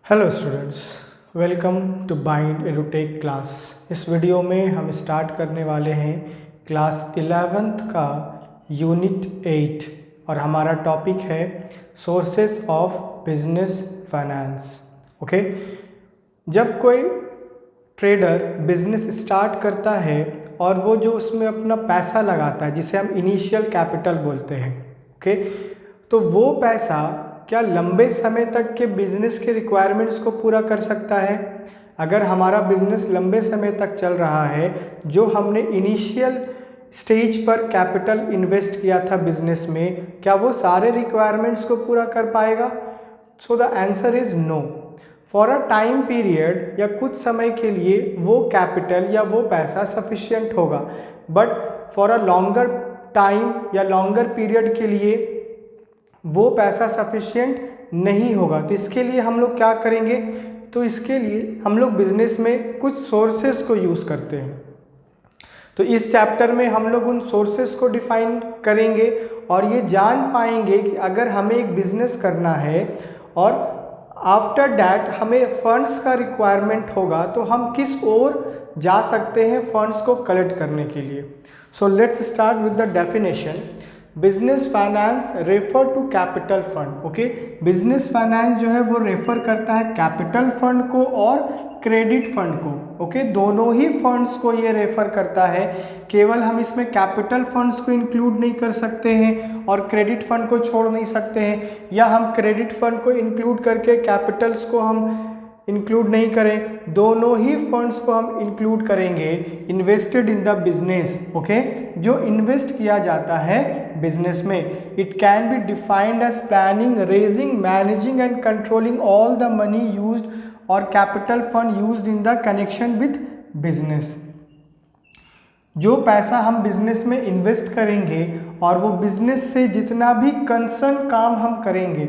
Hello students, welcome to Bind Edutech class. इस video में हम स्टार्ट करने वाले हैं क्लास 11th का यूनिट 8 और हमारा टॉपिक है sources of business finance. Okay, जब कोई ट्रेडर बिजनेस स्टार्ट करता है और वो जो उसमें अपना पैसा लगाता है जिसे हम इनिशियल कैपिटल बोलते हैं, ओके, तो वो पैसा क्या लंबे समय तक के बिजनेस के रिक्वायरमेंट्स को पूरा कर सकता है? अगर हमारा बिजनेस लंबे समय तक चल रहा है, जो हमने इनिशियल स्टेज पर कैपिटल इन्वेस्ट किया था बिजनेस में, क्या वो सारे रिक्वायरमेंट्स को पूरा कर पाएगा? So the answer is no. For a time period या कुछ समय के लिए वो कैपिटल या वो पैसा सफिशिएंट होगा, but for a longer time या लॉन्गर पीरियड के लिए वो पैसा सफिशिएंट नहीं होगा। तो इसके लिए हम लोग क्या करेंगे? तो इसके लिए हम लोग बिजनेस में कुछ सोर्सेस को यूज़ करते हैं। तो इस चैप्टर में हम लोग उन सोर्सेस को डिफाइन करेंगे और ये जान पाएंगे कि अगर हमें एक बिजनेस करना है और आफ्टर डैट हमें फंड्स का रिक्वायरमेंट होगा तो हम किस ओर जा सकते हैं फंड्स को कलेक्ट करने के लिए। So let's start with the definition. Business finance refer to capital fund. Okay, business finance जो है वो रेफर करता है कैपिटल फंड को और क्रेडिट फंड को। ओके, दोनों ही फंड्स को ये रेफर करता है। केवल हम इसमें कैपिटल फंड्स को इंक्लूड नहीं कर सकते हैं और क्रेडिट फंड को छोड़ नहीं सकते हैं, या हम क्रेडिट फंड को इंक्लूड करके कैपिटल्स को हम इंक्लूड नहीं करें। दोनों ही फंड्स को हम इंक्लूड करेंगे invested in the business. Okay, जो इन्वेस्ट किया जाता है बिजनेस में। It can be defined as planning, raising, managing and controlling all the money used और capital fund used in the connection with business. जो पैसा हम बिजनेस में इन्वेस्ट करेंगे और वो बिजनेस से जितना भी कंसर्न काम हम करेंगे।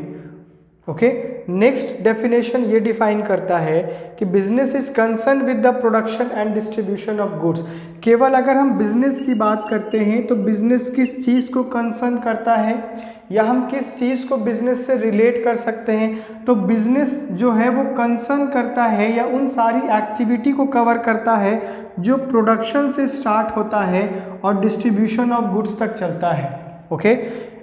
ओके, नेक्स्ट डेफिनेशन ये डिफाइन करता है कि business is concern with the production and distribution of goods. केवल अगर हम बिजनेस की बात करते हैं तो बिजनेस किस चीज़ को कंसर्न करता है या हम किस चीज़ को बिजनेस से रिलेट कर सकते हैं, तो बिजनेस जो है वो कंसर्न करता है या उन सारी एक्टिविटी को कवर करता है जो प्रोडक्शन से स्टार्ट होता है और डिस्ट्रीब्यूशन ऑफ गुड्स तक चलता है। Okay,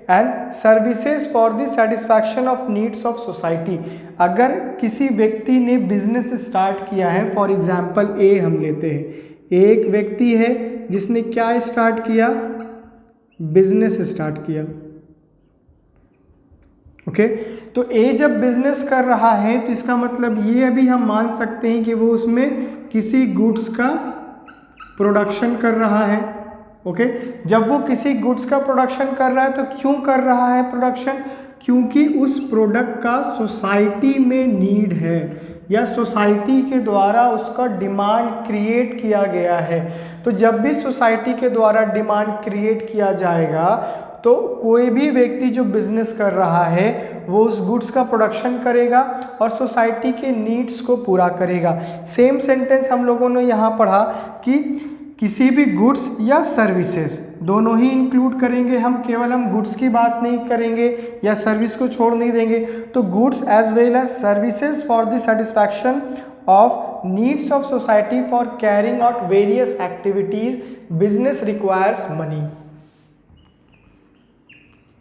and services for the satisfaction of needs of society. अगर किसी व्यक्ति ने बिजनेस स्टार्ट किया है, फॉर एग्जाम्पल ए हम लेते हैं, एक व्यक्ति है जिसने क्या स्टार्ट किया? बिजनेस स्टार्ट किया। ओके, तो ए जब बिजनेस कर रहा है तो इसका मतलब ये अभी हम मान सकते हैं कि वो उसमें किसी गुड्स का प्रोडक्शन कर रहा है। ओके, जब वो किसी गुड्स का प्रोडक्शन कर रहा है तो क्यों कर रहा है प्रोडक्शन? क्योंकि उस प्रोडक्ट का सोसाइटी में नीड है या सोसाइटी के द्वारा उसका डिमांड क्रिएट किया गया है। तो जब भी सोसाइटी के द्वारा डिमांड क्रिएट किया जाएगा तो कोई भी व्यक्ति जो बिजनेस कर रहा है वो उस गुड्स का प्रोडक्शन करेगा और सोसाइटी के नीड्स को पूरा करेगा। सेम सेंटेंस हम लोगों ने यहाँ पढ़ा कि किसी भी गुड्स या सर्विसेज, दोनों ही इंक्लूड करेंगे हम, केवल हम गुड्स की बात नहीं करेंगे या सर्विस को छोड़ नहीं देंगे। तो goods as well as services for the satisfaction of needs of society for carrying out various activities, business requires money.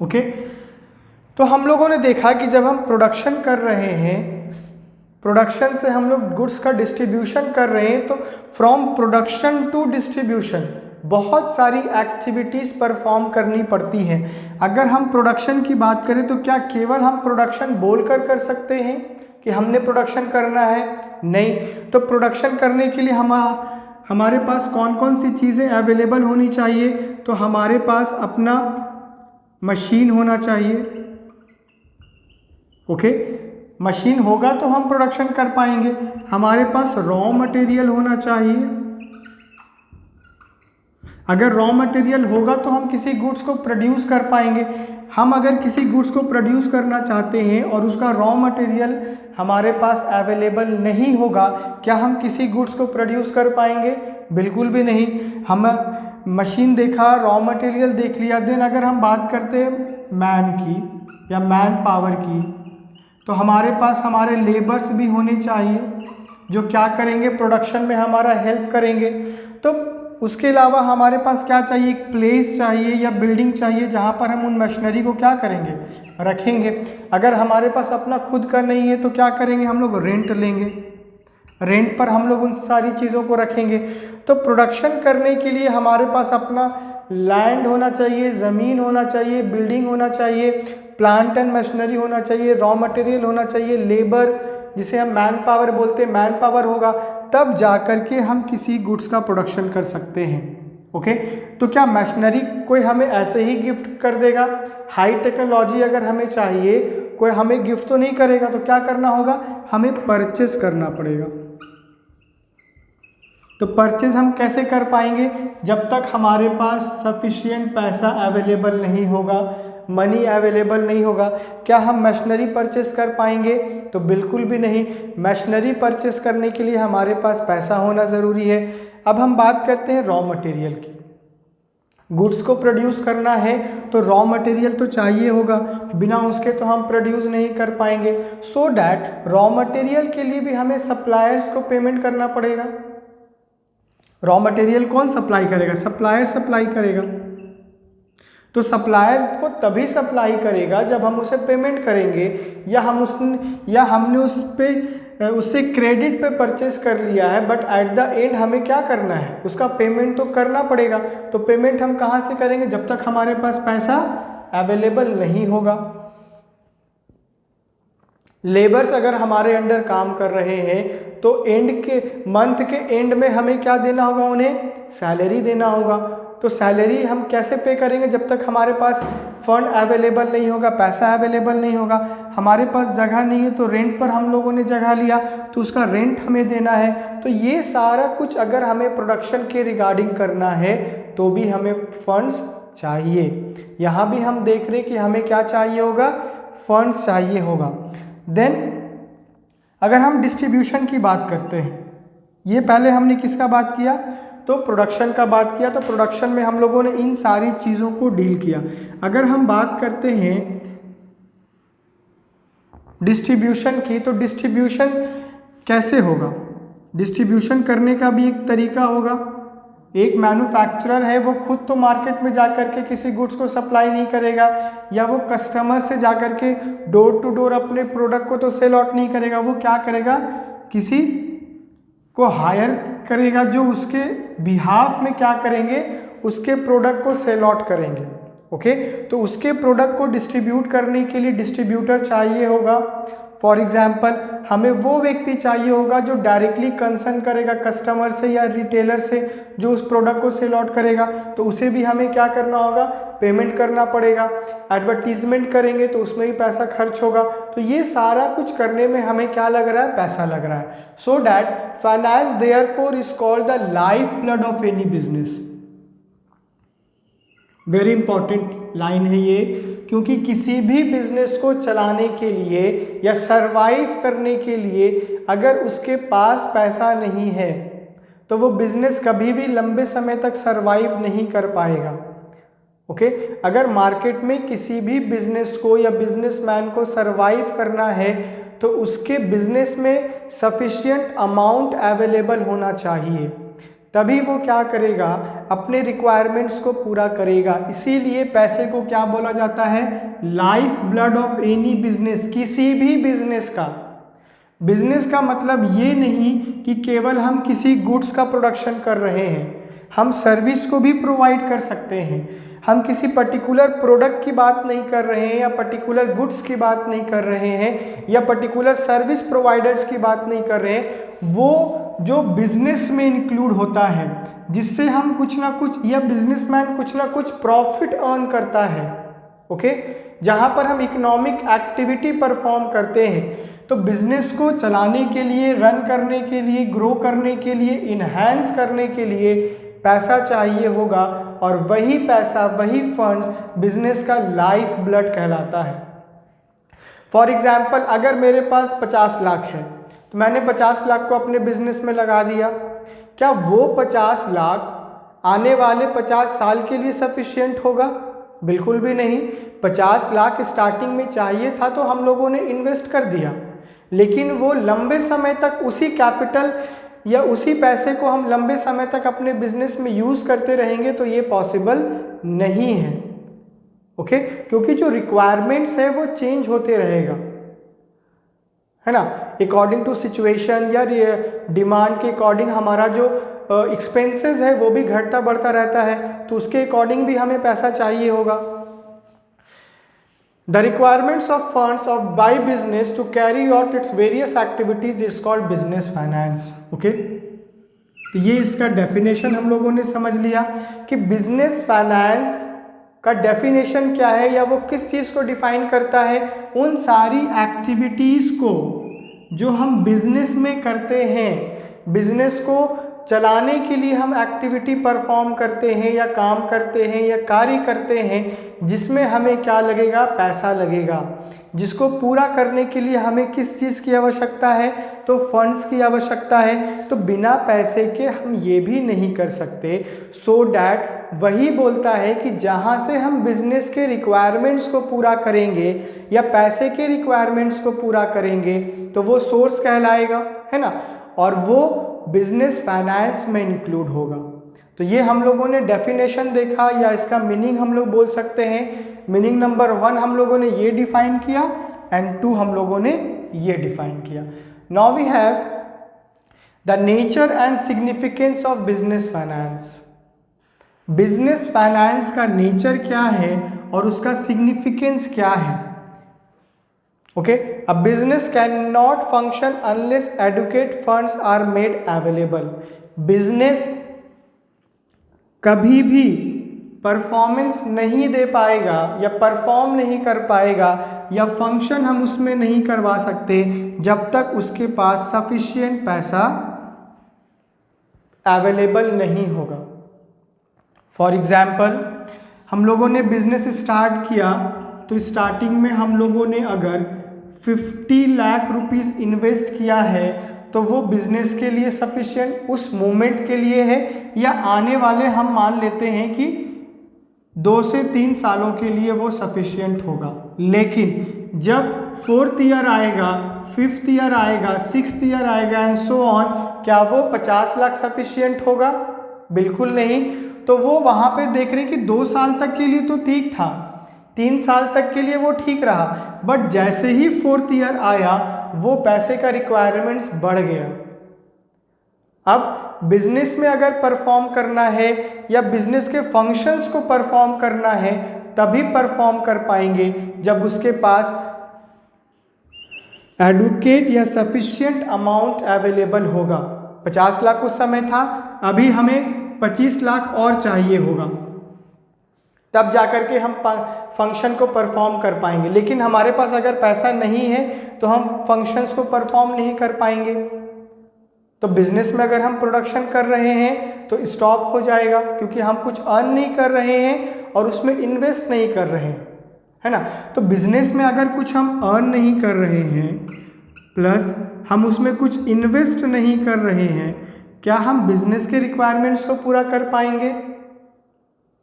Okay, तो हम लोगों ने देखा कि जब हम प्रोडक्शन कर रहे हैं, प्रोडक्शन से हम लोग गुड्स का डिस्ट्रीब्यूशन कर रहे हैं, तो फ्रॉम प्रोडक्शन टू डिस्ट्रीब्यूशन बहुत सारी एक्टिविटीज़ परफॉर्म करनी पड़ती हैं। अगर हम प्रोडक्शन की बात करें तो क्या केवल हम प्रोडक्शन बोलकर कर सकते हैं कि हमने प्रोडक्शन करना है? नहीं। तो प्रोडक्शन करने के लिए हमारे पास कौन कौन सी चीज़ें अवेलेबल होनी चाहिए? तो हमारे पास अपना मशीन होना चाहिए। ओके, मशीन होगा तो हम प्रोडक्शन कर पाएंगे। हमारे पास रॉ मटेरियल होना चाहिए। अगर रॉ मटेरियल होगा तो हम किसी गुड्स को प्रोड्यूस कर पाएंगे। हम अगर किसी गुड्स को प्रोड्यूस करना चाहते हैं और उसका रॉ मटेरियल हमारे पास अवेलेबल नहीं होगा, क्या हम किसी गुड्स को प्रोड्यूस कर पाएंगे? बिल्कुल भी नहीं। हम मशीन देखा, रॉ मटेरियल देख लिया, देन अगर हम बात करते हैं मैन की या मैन पावर की, तो हमारे पास हमारे लेबर्स भी होने चाहिए जो क्या करेंगे, प्रोडक्शन में हमारा हेल्प करेंगे। तो उसके अलावा हमारे पास क्या चाहिए, एक प्लेस चाहिए या बिल्डिंग चाहिए जहाँ पर हम उन मशीनरी को क्या करेंगे, रखेंगे। अगर हमारे पास अपना खुद का नहीं है तो क्या करेंगे, हम लोग रेंट लेंगे, रेंट पर हम लोग उन सारी चीज़ों को रखेंगे। तो प्रोडक्शन करने के लिए हमारे पास अपना लैंड होना चाहिए, ज़मीन होना चाहिए, बिल्डिंग होना चाहिए, प्लांट एंड मशीनरी होना चाहिए, रॉ मटेरियल होना चाहिए, लेबर जिसे हम मैन पावर बोलते हैं, मैन पावर होगा, तब जा कर के हम किसी गुड्स का प्रोडक्शन कर सकते हैं। ओके, तो क्या मशीनरी कोई हमें ऐसे ही गिफ्ट कर देगा? हाई टेक्नोलॉजी अगर हमें चाहिए, कोई हमें गिफ्ट तो नहीं करेगा, तो क्या करना होगा, हमें परचेस करना पड़ेगा। तो परचेज हम कैसे कर पाएंगे, जब तक हमारे पास सफिशिएंट पैसा अवेलेबल नहीं होगा, मनी अवेलेबल नहीं होगा। क्या हम मशीनरी परचेस कर पाएंगे? तो बिल्कुल भी नहीं। मशीनरी परचेस करने के लिए हमारे पास पैसा होना ज़रूरी है। अब हम बात करते हैं रॉ मटेरियल की। गुड्स को प्रोड्यूस करना है तो रॉ मटेरियल तो चाहिए होगा, बिना उसके तो हम प्रोड्यूस नहीं कर पाएंगे। सो डैट रॉ मटेरियल के लिए भी हमें सप्लायर्स को पेमेंट करना पड़ेगा। रॉ मटेरियल कौन सप्लाई करेगा? सप्लायर सप्लाई करेगा। तो सप्लायर को तभी सप्लाई करेगा जब हम उसे पेमेंट करेंगे, या हमने उससे क्रेडिट पे परचेस कर लिया है, बट एट द एंड हमें क्या करना है, उसका पेमेंट तो करना पड़ेगा। तो पेमेंट हम कहाँ से करेंगे, जब तक हमारे पास पैसा अवेलेबल नहीं होगा। लेबर्स अगर हमारे अंडर काम कर रहे हैं तो मंथ के एंड में हमें क्या देना होगा, उन्हें सैलरी देना होगा। तो सैलरी हम कैसे पे करेंगे, जब तक हमारे पास फंड अवेलेबल नहीं होगा, पैसा अवेलेबल नहीं होगा। हमारे पास जगह नहीं है तो रेंट पर हम लोगों ने जगह लिया तो उसका रेंट हमें देना है। तो ये सारा कुछ अगर हमें प्रोडक्शन के रिगार्डिंग करना है तो भी हमें फंड्स चाहिए। यहाँ भी हम देख रहे हैं कि हमें क्या चाहिए होगा, फंड्स चाहिए होगा। देन अगर हम डिस्ट्रीब्यूशन की बात करते हैं, ये पहले हमने किसका बात किया, तो प्रोडक्शन का बात किया। तो प्रोडक्शन में हम लोगों ने इन सारी चीज़ों को डील किया। अगर हम बात करते हैं डिस्ट्रीब्यूशन की, तो डिस्ट्रीब्यूशन कैसे होगा, डिस्ट्रीब्यूशन करने का भी एक तरीका होगा। एक मैन्युफैक्चरर है, वो खुद तो मार्केट में जाकर के किसी गुड्स को सप्लाई नहीं करेगा, या वो कस्टमर से जाकर के डोर टू डोर अपने प्रोडक्ट को तो सेल आउट नहीं करेगा। वो क्या करेगा, किसी को हायर करेगा जो उसके बिहाफ में क्या करेंगे, उसके प्रोडक्ट को सेल आउट करेंगे। ओके, तो उसके प्रोडक्ट को डिस्ट्रीब्यूट करने के लिए डिस्ट्रीब्यूटर चाहिए होगा। फॉर एग्जाम्पल हमें वो व्यक्ति चाहिए होगा जो डायरेक्टली कंसर्न करेगा कस्टमर से या रिटेलर से, जो उस प्रोडक्ट को सेल आउट करेगा। तो उसे भी हमें क्या करना होगा, पेमेंट करना पड़ेगा। एडवर्टीजमेंट करेंगे तो उसमें भी पैसा खर्च होगा। तो ये सारा कुछ करने में हमें क्या लग रहा है, पैसा लग रहा है। So that finance therefore is called the life blood of any business. Very important line है ये, क्योंकि किसी भी बिजनेस को चलाने के लिए या सरवाइव करने के लिए अगर उसके पास पैसा नहीं है तो वो बिजनेस कभी भी लंबे समय तक सरवाइव नहीं कर पाएगा। ओके, अगर मार्केट में किसी भी बिजनेस को या बिजनेसमैन को सरवाइव करना है तो उसके बिजनेस में सफिशिएंट अमाउंट अवेलेबल होना चाहिए, तभी वो क्या करेगा, अपने रिक्वायरमेंट्स को पूरा करेगा। इसीलिए पैसे को क्या बोला जाता है, life blood of any business. किसी भी बिजनेस का, बिजनेस का मतलब ये नहीं कि केवल हम किसी गुड्स का प्रोडक्शन कर रहे हैं, हम सर्विस को भी प्रोवाइड कर सकते हैं। हम किसी पर्टिकुलर प्रोडक्ट की बात नहीं कर रहे हैं, या पर्टिकुलर गुड्स की बात नहीं कर रहे हैं, या पर्टिकुलर सर्विस प्रोवाइडर्स की बात नहीं कर रहे हैं। वो जो बिजनेस में इंक्लूड होता है, जिससे हम कुछ ना कुछ, या बिजनेसमैन कुछ ना कुछ प्रॉफिट अर्न करता है। ओके, जहाँ पर हम इकोनॉमिक एक्टिविटी परफॉर्म करते हैं। तो बिजनेस को चलाने के लिए, रन करने के लिए, ग्रो करने के लिए, इन्हांस करने के लिए पैसा चाहिए होगा, और वही पैसा, वही फंड्स बिजनेस का लाइफ ब्लड कहलाता है। फॉर एग्जाम्पल अगर मेरे पास 50 लाख है तो मैंने 50 लाख को अपने बिजनेस में लगा दिया, क्या वो 50 लाख आने वाले 50 साल के लिए सफिशिएंट होगा? बिल्कुल भी नहीं। 50 लाख स्टार्टिंग में चाहिए था तो हम लोगों ने इन्वेस्ट कर दिया, लेकिन वो लंबे समय तक उसी कैपिटल या उसी पैसे को हम लंबे समय तक अपने बिजनेस में यूज़ करते रहेंगे तो ये पॉसिबल नहीं है। ओके, क्योंकि जो रिक्वायरमेंट्स है वो चेंज होते रहेगा, है ना, अकॉर्डिंग टू सिचुएशन या डिमांड के अकॉर्डिंग हमारा जो एक्सपेंसेस है वो भी घटता बढ़ता रहता है, तो उसके अकॉर्डिंग भी हमें पैसा चाहिए होगा। The requirements of funds of by business to carry out its various activities is called business finance. Okay, तो ये इसका डेफिनेशन हम लोगों ने समझ लिया कि बिजनेस फाइनेंस का डेफिनेशन क्या है या वो किस चीज़ को डिफाइन करता है। उन सारी एक्टिविटीज़ को जो हम बिजनेस में करते हैं, बिजनेस को चलाने के लिए हम एक्टिविटी परफॉर्म करते हैं या काम करते हैं या कार्य करते हैं जिसमें हमें क्या लगेगा, पैसा लगेगा, जिसको पूरा करने के लिए हमें किस चीज़ की आवश्यकता है, तो फंड्स की आवश्यकता है। तो बिना पैसे के हम ये भी नहीं कर सकते। सो डैट वही बोलता है कि जहाँ से हम बिजनेस के रिक्वायरमेंट्स को पूरा करेंगे या पैसे के रिक्वायरमेंट्स को पूरा करेंगे तो वो सोर्स कहलाएगा, है ना, और वो बिजनेस फाइनेंस में इंक्लूड होगा। तो ये हम लोगों ने डेफिनेशन देखा या इसका मीनिंग हम लोग बोल सकते हैं। मीनिंग नंबर 1 हम लोगों ने ये डिफाइन किया एंड 2 हम लोगों ने ये डिफाइन किया। Now we have the nature and significance of business finance. Business finance का नेचर क्या है और उसका सिग्निफिकेंस क्या है। Okay, a business cannot function unless adequate funds are made available। Business कभी भी परफॉर्मेंस नहीं दे पाएगा या परफॉर्म नहीं कर पाएगा या फंक्शन हम उसमें नहीं करवा सकते जब तक उसके पास सफिशिएंट पैसा अवेलेबल नहीं होगा। फॉर एग्जाम्पल, हम लोगों ने बिजनेस स्टार्ट किया तो स्टार्टिंग में हम लोगों ने अगर 50 लाख रुपीस इन्वेस्ट किया है तो वो बिजनेस के लिए सफिशिएंट उस मोमेंट के लिए है या आने वाले हम मान लेते हैं कि 2 से 3 सालों के लिए वो सफिशिएंट होगा। लेकिन जब 4th ईयर आएगा, 5th ईयर आएगा, 6th ईयर आएगा एंड सो ऑन, क्या वो 50 लाख सफिशिएंट होगा? बिल्कुल नहीं। तो वो वहाँ पे देख रहे कि 2 साल तक के लिए तो ठीक था, 3 साल तक के लिए वो ठीक रहा, बट जैसे ही 4th ईयर आया वो पैसे का रिक्वायरमेंट्स बढ़ गया। अब बिजनेस में अगर परफॉर्म करना है या बिजनेस के फंक्शंस को परफॉर्म करना है तभी परफॉर्म कर पाएंगे जब उसके पास एडुकेट या सफिशिएंट अमाउंट अवेलेबल होगा। 50 लाख उस समय था, अभी हमें 25 लाख और चाहिए होगा, तब जाकर के हम फंक्शन को परफॉर्म कर पाएंगे। लेकिन हमारे पास अगर पैसा नहीं है तो हम फंक्शंस को परफॉर्म नहीं कर पाएंगे। तो बिजनेस में अगर हम प्रोडक्शन कर रहे हैं तो स्टॉप हो जाएगा क्योंकि हम कुछ अर्न नहीं कर रहे हैं और उसमें इन्वेस्ट नहीं कर रहे हैं, है ना। तो बिजनेस में अगर कुछ हम अर्न नहीं कर रहे हैं प्लस हम उसमें कुछ इन्वेस्ट नहीं कर रहे हैं, क्या हम बिजनेस के रिक्वायरमेंट्स को पूरा कर पाएंगे?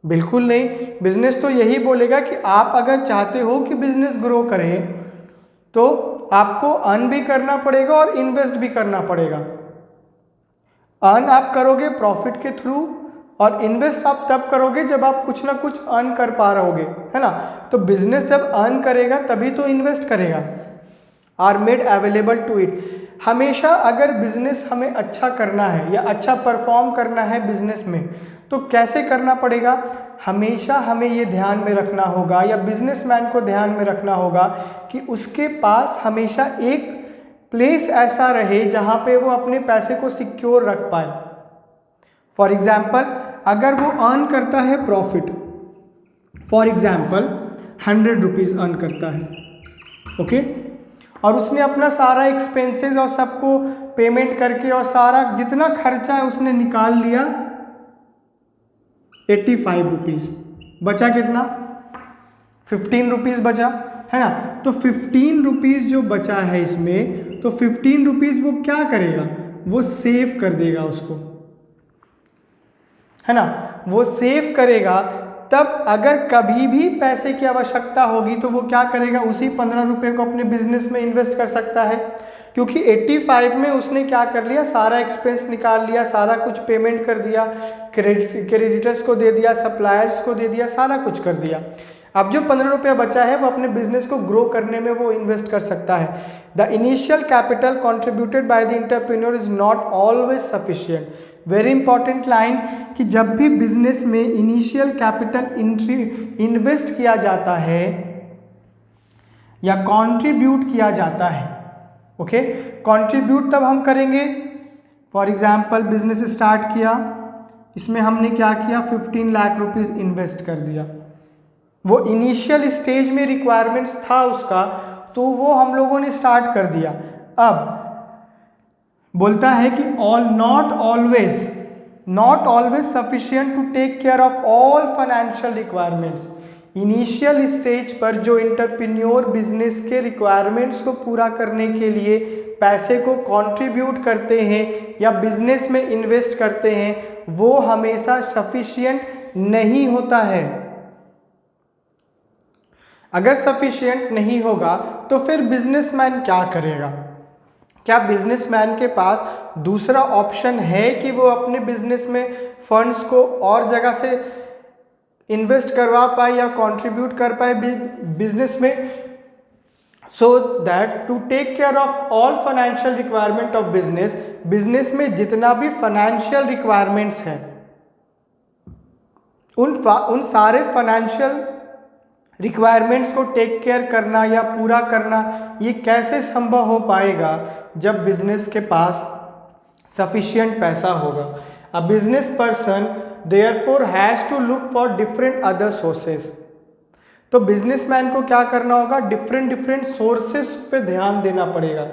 बिल्कुल नहीं। बिजनेस तो यही बोलेगा कि आप अगर चाहते हो कि बिजनेस ग्रो करे तो आपको अर्न भी करना पड़ेगा और इन्वेस्ट भी करना पड़ेगा। अर्न आप करोगे प्रॉफिट के थ्रू और इन्वेस्ट आप तब करोगे जब आप कुछ ना कुछ अर्न कर पा रहोगे, है ना। तो बिजनेस जब अर्न करेगा तभी तो इन्वेस्ट करेगा। Are made available to it. हमेशा अगर बिजनेस हमें अच्छा करना है या अच्छा परफॉर्म करना है बिजनेस में तो कैसे करना पड़ेगा? हमेशा हमें ये ध्यान में रखना होगा या बिजनेसमैन को ध्यान में रखना होगा कि उसके पास हमेशा एक प्लेस ऐसा रहे जहाँ पे वो अपने पैसे को सिक्योर रख पाए। फॉर एग्जाम्पल, अगर वो अर्न करता है profit, for example 100 rupees earn करता है, ओके, और उसने अपना सारा एक्सपेंसेस और सबको पेमेंट करके और सारा जितना खर्चा है उसने निकाल लिया 85 रुपीज़, बचा कितना? 15 रुपीज़ बचा, है ना। तो 15 रुपीज़ जो बचा है इसमें, तो 15 रुपीज़ वो क्या करेगा? वो सेव कर देगा उसको, है ना। वो सेव करेगा तब अगर कभी भी पैसे की आवश्यकता होगी तो वो क्या करेगा, उसी 15 रुपये को अपने बिजनेस में इन्वेस्ट कर सकता है, क्योंकि 85 में उसने क्या कर लिया, सारा एक्सपेंस निकाल लिया, सारा कुछ पेमेंट कर दिया, क्रेडिटर्स को दे दिया, सप्लायर्स को दे दिया, सारा कुछ कर दिया। अब जो 15 रुपया बचा है वो अपने बिजनेस को ग्रो करने में वो इन्वेस्ट कर सकता है। The initial capital contributed by the entrepreneur is not always sufficient. Very important line कि जब भी बिजनेस में इनिशियल कैपिटल इन्वेस्ट किया जाता है या कंट्रीब्यूट किया जाता है, ओके, कंट्रीब्यूट तब हम करेंगे, फॉर एग्जांपल बिजनेस स्टार्ट किया, इसमें हमने क्या किया, 15 लाख रुपीस इन्वेस्ट कर दिया, वो इनिशियल स्टेज में रिक्वायरमेंट्स था उसका, तो वो हम लोगों ने स्टार्ट कर दिया। अब बोलता है कि not always sufficient to take care of all financial requirements. Initial stage पर जो एंटरप्रेन्योर बिजनेस के रिक्वायरमेंट्स को पूरा करने के लिए पैसे को कंट्रीब्यूट करते हैं या बिजनेस में इन्वेस्ट करते हैं, वो हमेशा सफिशिएंट नहीं होता है। अगर सफिशिएंट नहीं होगा तो फिर बिजनेसमैन क्या करेगा? क्या बिजनेसमैन के पास दूसरा ऑप्शन है कि वो अपने बिजनेस में फंड्स को और जगह से इन्वेस्ट करवा पाए या कंट्रीब्यूट कर पाए बिजनेस में, so that to take care of all financial requirement of business में जितना भी फाइनेंशियल रिक्वायरमेंट्स हैं उन सारे फाइनेंशियल रिक्वायरमेंट्स को टेक केयर करना या पूरा करना, ये कैसे संभव हो पाएगा जब बिजनेस के पास सफिशिएंट पैसा होगा। A business person therefore has to look for different other sources. तो बिजनेसमैन को क्या करना होगा, डिफरेंट सोर्सेस पे ध्यान देना पड़ेगा।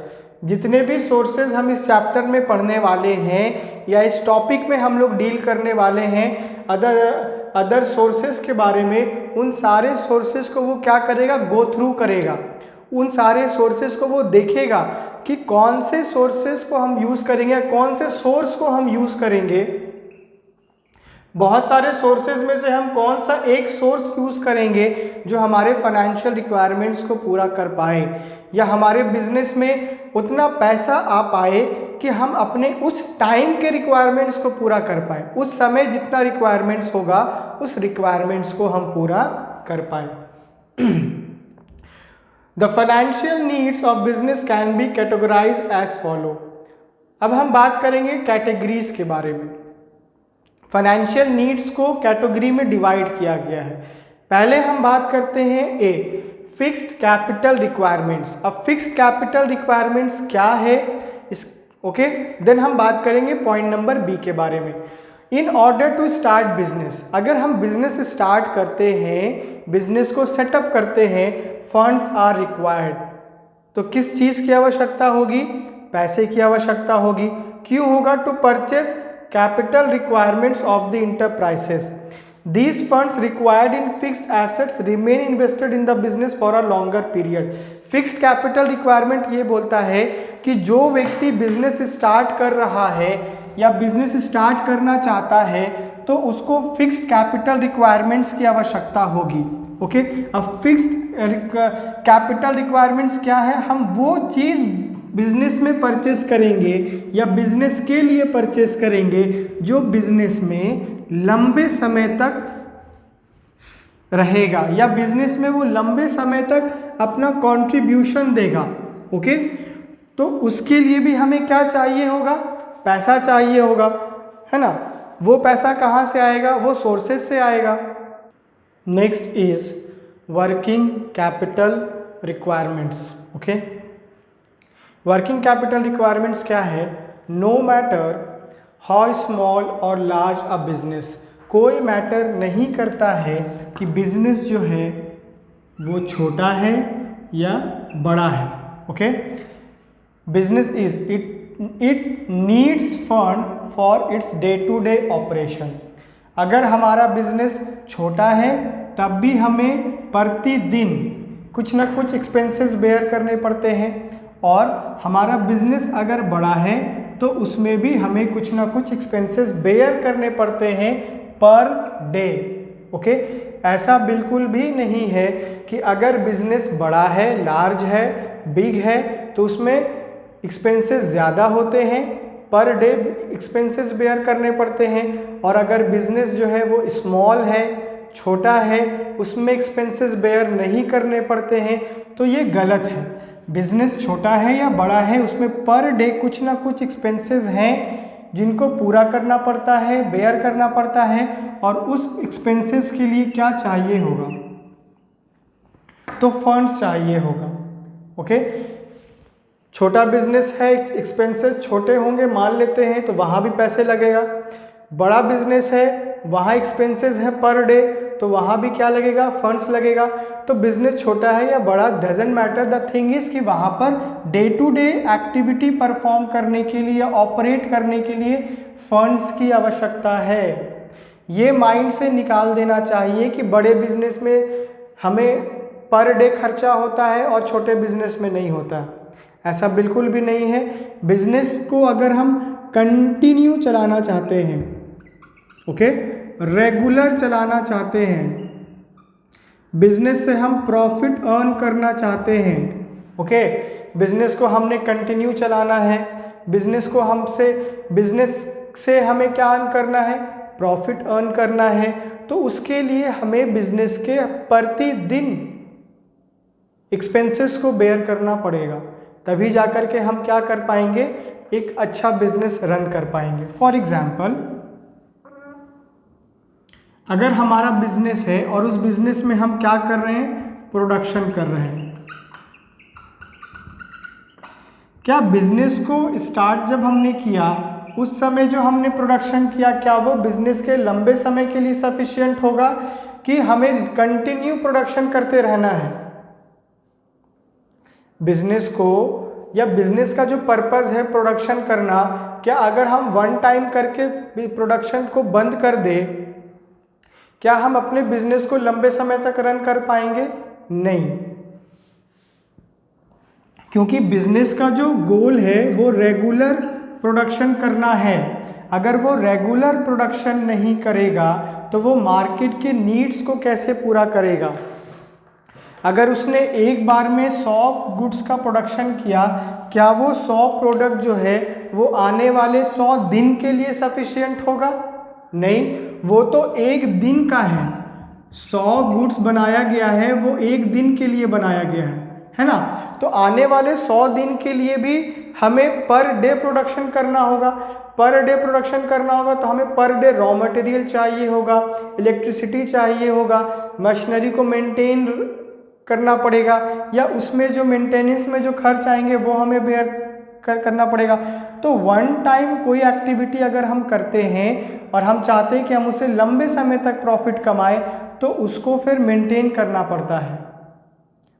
जितने भी सोर्सेज हम इस चैप्टर में पढ़ने वाले हैं या इस टॉपिक में हम लोग डील करने वाले हैं अदर सोर्सेज के बारे में, उन सारे सोर्सेज को वो क्या करेगा, गो थ्रू करेगा। उन सारे सोर्सेज को वो देखेगा कि कौन से सोर्सेज को हम यूज़ करेंगे, कौन से सोर्स को हम यूज़ करेंगे। बहुत सारे सोर्सेज में से हम कौन सा एक सोर्स यूज़ करेंगे जो हमारे फाइनेंशियल रिक्वायरमेंट्स को पूरा कर पाए या हमारे बिजनेस में उतना पैसा आ पाए कि हम अपने उस टाइम के रिक्वायरमेंट्स को पूरा कर पाए। उस समय जितना रिक्वायरमेंट्स होगा उस रिक्वायरमेंट्स को हम पूरा कर पाए। The financial needs of business can be categorized as follow. अब हम बात करेंगे कैटेगरीज के बारे में। फाइनेंशियल नीड्स को कैटेगरी में डिवाइड किया गया है। पहले हम बात करते हैं ए, फिक्स्ड कैपिटल रिक्वायरमेंट्स। अब फिक्स्ड कैपिटल रिक्वायरमेंट्स क्या है इस ओके, देन हम बात करेंगे पॉइंट नंबर बी के बारे में। In order to start business, अगर हम बिजनेस स्टार्ट करते हैं, बिजनेस को सेटअप करते हैं, फंड्स आर रिक्वायर्ड। तो किस चीज़ की आवश्यकता होगी, पैसे की आवश्यकता होगी। क्यों होगा, to purchase capital requirements of the enterprises. These funds required in fixed assets remain invested in the business for a longer period. Fixed capital requirement ये बोलता है कि जो व्यक्ति बिजनेस स्टार्ट कर रहा है या बिजनेस स्टार्ट करना चाहता है तो उसको फिक्स्ड कैपिटल रिक्वायरमेंट्स की आवश्यकता होगी। ओके, अब फिक्स्ड कैपिटल रिक्वायरमेंट्स क्या है, हम वो चीज़ बिजनेस में परचेस करेंगे या बिजनेस के लिए परचेस करेंगे जो बिजनेस में लंबे समय तक रहेगा या बिजनेस में वो लंबे समय तक अपना कंट्रीब्यूशन देगा। ओके, तो उसके लिए भी हमें क्या चाहिए होगा, पैसा चाहिए होगा, है ना। वो पैसा कहाँ से आएगा, वो सोर्सेज से आएगा। Next is working capital requirements. Okay, working capital requirements क्या है, नो मैटर हाउ स्मॉल और लार्ज अ बिजनेस, कोई मैटर नहीं करता है कि बिजनेस जो है वो छोटा है या बड़ा है। Okay, business is it needs fund for its day to day operation. अगर हमारा बिजनेस छोटा है तब भी हमें प्रतिदिन कुछ ना कुछ एक्सपेंसेस बेयर करने पड़ते हैं, और हमारा बिजनेस अगर बड़ा है तो उसमें भी हमें कुछ ना कुछ एक्सपेंसेस बेयर करने पड़ते हैं पर डे। ओके। ऐसा बिल्कुल भी नहीं है कि अगर बिजनेस बड़ा है, लार्ज है, बिग है, तो उसमें एक्सपेंसेस ज़्यादा होते हैं, पर डे एक्सपेंसेस बेयर करने पड़ते हैं, और अगर बिजनेस जो है वो स्मॉल है, छोटा है, उसमें एक्सपेंसेस बेयर नहीं करने पड़ते हैं, तो ये गलत है। बिजनेस छोटा है या बड़ा है, उसमें पर डे कुछ ना कुछ एक्सपेंसेस हैं जिनको पूरा करना पड़ता है, बेयर करना पड़ता है, और उस एक्सपेंसेस के लिए क्या चाहिए होगा, तो फंड्स चाहिए होगा। ओके। छोटा बिजनेस है, एक्सपेंसेस छोटे होंगे मान लेते हैं, तो वहाँ भी पैसे लगेगा। बड़ा बिजनेस है, वहाँ एक्सपेंसेस है पर डे, तो वहाँ भी क्या लगेगा, फंड्स लगेगा। तो बिजनेस छोटा है या बड़ा doesn't matter, the thing is कि वहाँ पर day to day activity perform करने के लिए, ऑपरेट करने के लिए फंड्स की आवश्यकता है। ये माइंड से निकाल देना चाहिए कि बड़े बिजनेस में हमें पर डे खर्चा होता है और छोटे बिजनेस में नहीं होता। ऐसा बिल्कुल भी नहीं है। बिजनेस को अगर हम कंटिन्यू चलाना चाहते हैं, ओके, रेगुलर चलाना चाहते हैं, बिजनेस से हम प्रॉफिट अर्न करना चाहते हैं, ओके, बिजनेस को हमने कंटिन्यू चलाना है, बिजनेस से हमें क्या अर्न करना है, प्रॉफिट अर्न करना है, तो उसके लिए हमें बिजनेस के प्रतिदिन एक्सपेंसेस को बेयर करना पड़ेगा, तभी जाकर के हम क्या कर पाएंगे, एक अच्छा बिजनेस रन कर पाएंगे। फॉर एग्जाम्पल, अगर हमारा बिजनेस है और उस बिजनेस में हम क्या कर रहे हैं, प्रोडक्शन कर रहे हैं, क्या बिजनेस को स्टार्ट जब हमने किया उस समय जो हमने प्रोडक्शन किया, क्या वो बिजनेस के लंबे समय के लिए सफिशिएंट होगा कि हमें कंटिन्यू प्रोडक्शन करते रहना है? बिजनेस को या बिजनेस का जो पर्पस है प्रोडक्शन करना, क्या अगर हम वन टाइम करके प्रोडक्शन को बंद कर दे, क्या हम अपने बिजनेस को लंबे समय तक रन कर पाएंगे? नहीं, क्योंकि बिजनेस का जो गोल है वो रेगुलर प्रोडक्शन करना है। अगर वो रेगुलर प्रोडक्शन नहीं करेगा तो वो मार्केट के नीड्स को कैसे पूरा करेगा? अगर उसने एक बार में 100 गुड्स का प्रोडक्शन किया, क्या वो 100 प्रोडक्ट जो है वो आने वाले 100 दिन के लिए सफिशिएंट होगा? नहीं, वो तो एक दिन का है। 100 गुड्स बनाया गया है, वो एक दिन के लिए बनाया गया है ना? तो आने वाले 100 दिन के लिए भी हमें पर डे प्रोडक्शन करना होगा। पर डे प्रोडक्शन करना होगा तो हमें पर डे रॉ मटेरियल चाहिए होगा, इलेक्ट्रिसिटी चाहिए होगा, मशीनरी को मेंटेन करना पड़ेगा, या उसमें जो मेंटेनेंस में जो खर्च आएंगे वो हमें बेयर करना पड़ेगा। तो वन टाइम कोई एक्टिविटी अगर हम करते हैं और हम चाहते हैं कि हम उसे लंबे समय तक प्रॉफिट कमाएं, तो उसको फिर मेंटेन करना पड़ता है,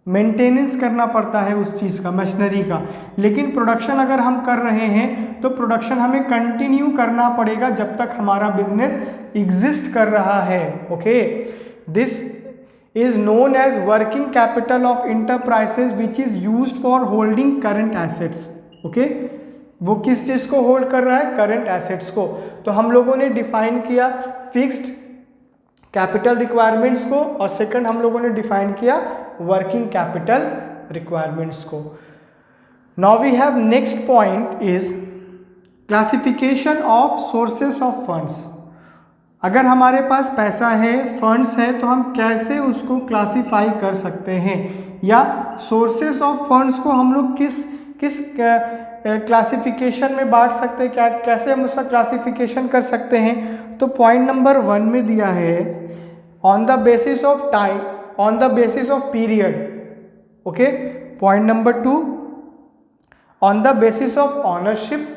मेंटेनेंस करना पड़ता है उस चीज़ का, मशीनरी का। लेकिन प्रोडक्शन अगर हम कर रहे हैं तो प्रोडक्शन हमें कंटिन्यू करना पड़ेगा जब तक हमारा बिजनेस एग्जिस्ट कर रहा है। Okay, this is known as working capital of enterprises which is used for holding current assets। Okay, वो किस चीज़ को होल्ड कर रहा है? करंट एसेट्स को। तो हम लोगों ने डिफाइन किया फिक्स्ड कैपिटल रिक्वायरमेंट्स को, और सेकंड हम लोगों ने डिफाइन किया वर्किंग कैपिटल रिक्वायरमेंट्स को। Now we have next point is classification of sources of funds. अगर हमारे पास पैसा है, फंड्स है, तो हम कैसे उसको क्लासीफाई कर सकते हैं, या सोर्सेस ऑफ फंड्स को हम लोग किस क्लासिफिकेशन में बांट सकते हैं, क्या कैसे हम उसका क्लासिफिकेशन कर सकते हैं? तो पॉइंट नंबर 1 में दिया है on the basis of time, on the basis of period. Okay, point number 2 on the basis of ownership,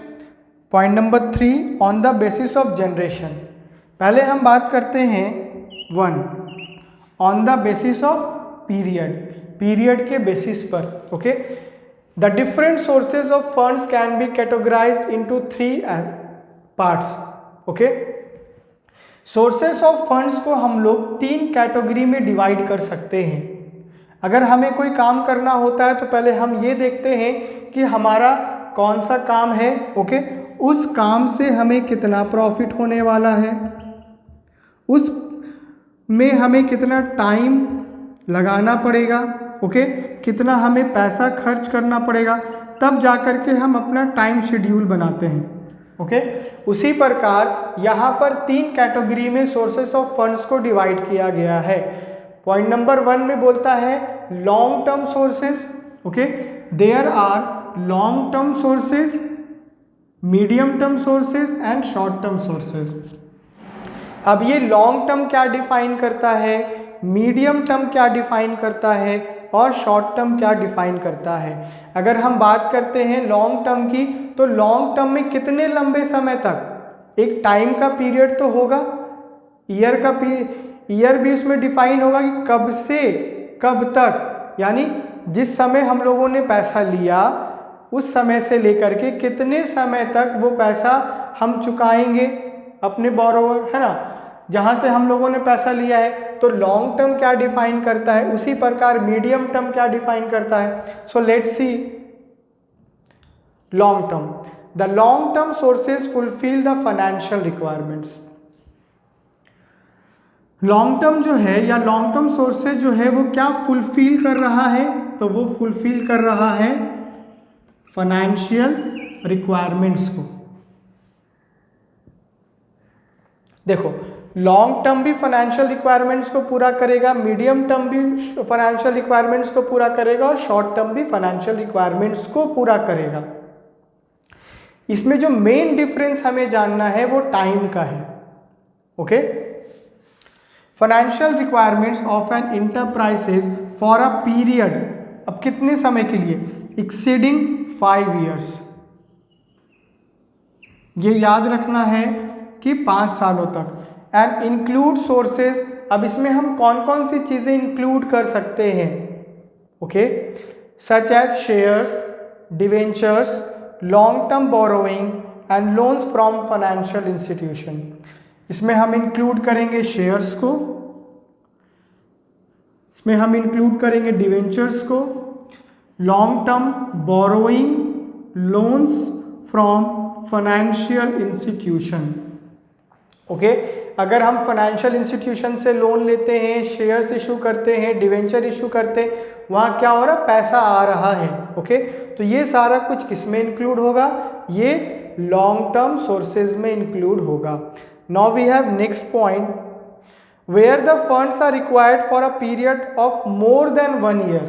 point number 3 on the basis of generation. पहले हम बात करते हैं 1 on the basis of period, period के basis पर। Okay, the different sources of funds can be categorised into 3 parts. Okay, sources of funds को हम लोग 3 कैटेगरी में डिवाइड कर सकते हैं। अगर हमें कोई काम करना होता है तो पहले हम ये देखते हैं कि हमारा कौन सा काम है, ओके, उस काम से हमें कितना प्रॉफिट होने वाला है, में हमें कितना टाइम लगाना पड़ेगा, ओके, कितना हमें पैसा खर्च करना पड़ेगा, तब जा कर के हम अपना टाइम शेड्यूल बनाते हैं, ओके। उसी प्रकार यहाँ पर 3 कैटेगरी में सोर्सेस ऑफ फंड्स को डिवाइड किया गया है। पॉइंट नंबर 1 में बोलता है long term sources, okay, there are long term sources, medium term sources and short term sources. अब ये लॉन्ग टर्म क्या डिफाइन करता है, मीडियम टर्म क्या डिफाइन करता है और शॉर्ट टर्म क्या डिफाइन करता है। अगर हम बात करते हैं लॉन्ग टर्म की, तो लॉन्ग टर्म में कितने लंबे समय तक, एक टाइम का पीरियड तो होगा, ईयर भी उसमें डिफाइन होगा कि कब से कब तक, यानी जिस समय हम लोगों ने पैसा लिया उस समय से लेकर के कितने समय तक वो पैसा हम चुकाएंगे अपने बोरोवर, है ना, जहाँ से हम लोगों ने पैसा लिया है। तो लॉन्ग टर्म क्या डिफाइन करता है, उसी प्रकार मीडियम टर्म क्या डिफाइन करता है। So let's see long term. The long term sources fulfil the financial requirements. Long term जो है या लॉन्ग टर्म सोर्सेज जो है वो क्या फुलफिल कर रहा है, तो वो फुलफिल कर रहा है फाइनेंशियल रिक्वायरमेंट्स को। देखो, लॉन्ग टर्म भी फाइनेंशियल रिक्वायरमेंट्स को पूरा करेगा, मीडियम टर्म भी फाइनेंशियल रिक्वायरमेंट्स को पूरा करेगा और शॉर्ट टर्म भी फाइनेंशियल रिक्वायरमेंट्स को पूरा करेगा। इसमें जो मेन डिफरेंस हमें जानना है वो टाइम का है, okay. Financial requirements of an enterprises for a period, अब कितने समय के लिए, एक्सीडिंग 5 years। ये याद रखना है कि 5 सालों तक। एंड इंक्लूड सोर्सेज, अब इसमें हम कौन कौन सी चीज़ें इंक्लूड कर सकते हैं, okay, such as shares, debentures, long term borrowing and loans from financial institution. इसमें हम इंक्लूड करेंगे शेयर्स को, इसमें हम इंक्लूड करेंगे डिवेंचर्स को, long term borrowing, loans from financial institution, okay. अगर हम फाइनेंशियल इंस्टीट्यूशन से लोन लेते हैं, शेयर्स इशू करते हैं, डिवेंचर इशू करते हैं, वहाँ क्या हो रहा है, पैसा आ रहा है, ओके। तो ये सारा कुछ किस में इंक्लूड होगा, ये लॉन्ग टर्म सोर्सेज में इंक्लूड होगा। Now we have next point, where the funds are required for a period of more than 1 year।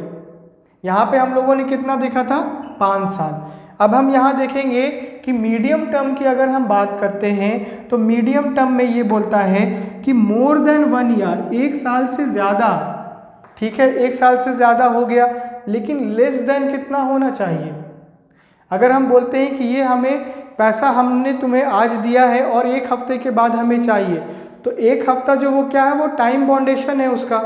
यहाँ पे हम लोगों ने कितना देखा था, 5 साल। अब हम यहाँ देखेंगे कि मीडियम टर्म की अगर हम बात करते हैं तो मीडियम टर्म में ये बोलता है कि मोर देन 1 year, 1 साल से ज़्यादा, ठीक है, 1 साल से ज़्यादा हो गया, लेकिन लेस देन कितना होना चाहिए। अगर हम बोलते हैं कि ये हमें पैसा हमने तुम्हें आज दिया है और 1 हफ्ते के बाद हमें चाहिए, तो 1 हफ्ता जो वो क्या है, वो टाइम बाउंडेशन है उसका।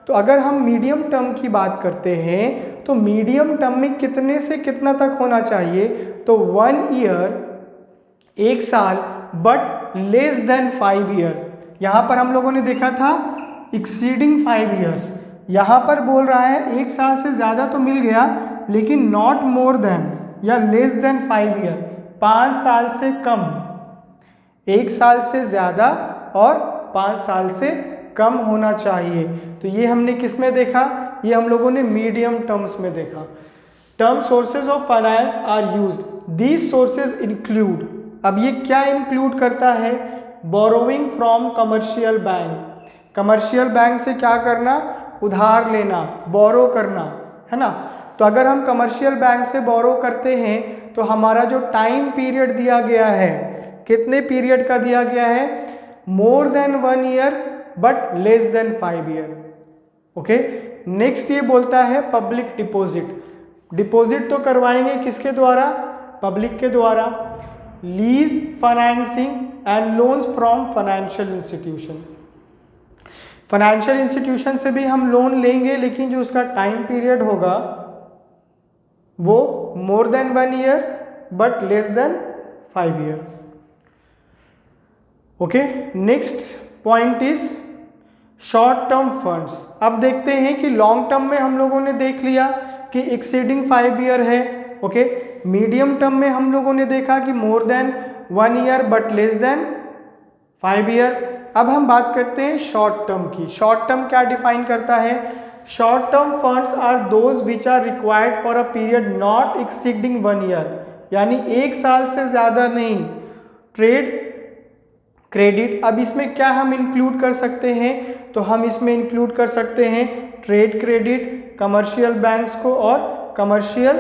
तो अगर हम मीडियम टर्म की बात करते हैं तो मीडियम टर्म में कितने से कितना तक होना चाहिए, तो 1 year, 1 साल, बट लेस देन 5 year। यहाँ पर हम लोगों ने देखा था एक्सीडिंग 5 years, यहाँ पर बोल रहा है 1 साल से ज़्यादा तो मिल गया, लेकिन नॉट मोर देन या लेस देन 5 year, 5 साल से कम, 1 साल से ज़्यादा और 5 साल से कम होना चाहिए। तो ये हमने किस में देखा, ये हम लोगों ने मीडियम टर्म्स में देखा। Term sources of finance are used, these sources include, अब ये क्या इंक्लूड करता है, borrowing from commercial bank. Commercial bank से क्या करना, उधार लेना, बोरो करना, है ना। तो अगर हम कमर्शियल बैंक से बोरो करते हैं तो हमारा जो टाइम पीरियड दिया गया है, कितने पीरियड का दिया गया है, मोर than 1 year but less than 5 year, okay. Next ये बोलता है पब्लिक डिपॉजिट, डिपॉजिट तो करवाएंगे किसके द्वारा, पब्लिक के द्वारा। Lease financing and loans from financial institution, financial institution से भी हम लोन लेंगे, लेकिन जो उसका टाइम पीरियड होगा वो मोर than 1 year but less than 5 year, okay. Next point is short term funds. अब देखते हैं कि लॉन्ग टर्म में हम लोगों ने देख लिया कि एक्सीडिंग 5 year है, ओके। मीडियम टर्म में हम लोगों ने देखा कि more than 1 year but less than 5 year. अब हम बात करते हैं शॉर्ट टर्म की। शॉर्ट टर्म क्या डिफाइन करता है? Short term funds are those which are required for a period not exceeding 1 year, यानी 1 साल से ज़्यादा नहीं। ट्रेड क्रेडिट, अब इसमें क्या हम इंक्लूड कर सकते हैं? तो हम इसमें इंक्लूड कर सकते हैं ट्रेड क्रेडिट, कमर्शियल बैंक्स को और कमर्शियल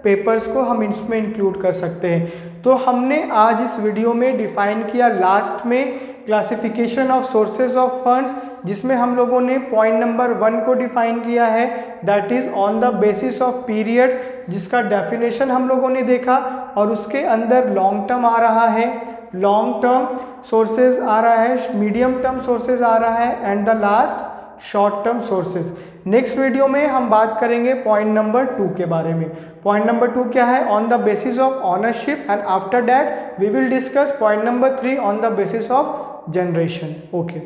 पेपर्स को हम इसमें इंक्लूड कर सकते हैं। तो हमने आज इस वीडियो में डिफाइन किया लास्ट में classification of sources of funds, जिसमें हम लोगों ने पॉइंट नंबर 1 को डिफाइन किया है, that is on the basis of period, जिसका डेफिनेशन हम लोगों ने देखा, और उसके अंदर लॉन्ग टर्म आ रहा है, लॉन्ग टर्म सोर्सेज आ रहा है, मीडियम टर्म सोर्सेज आ रहा है, and the last short term sources. Next video में हम बात करेंगे पॉइंट नंबर 2 के बारे में। पॉइंट नंबर 2 क्या है? On the basis of ownership, and after that we will discuss point number 3 on the basis of generation. Okay.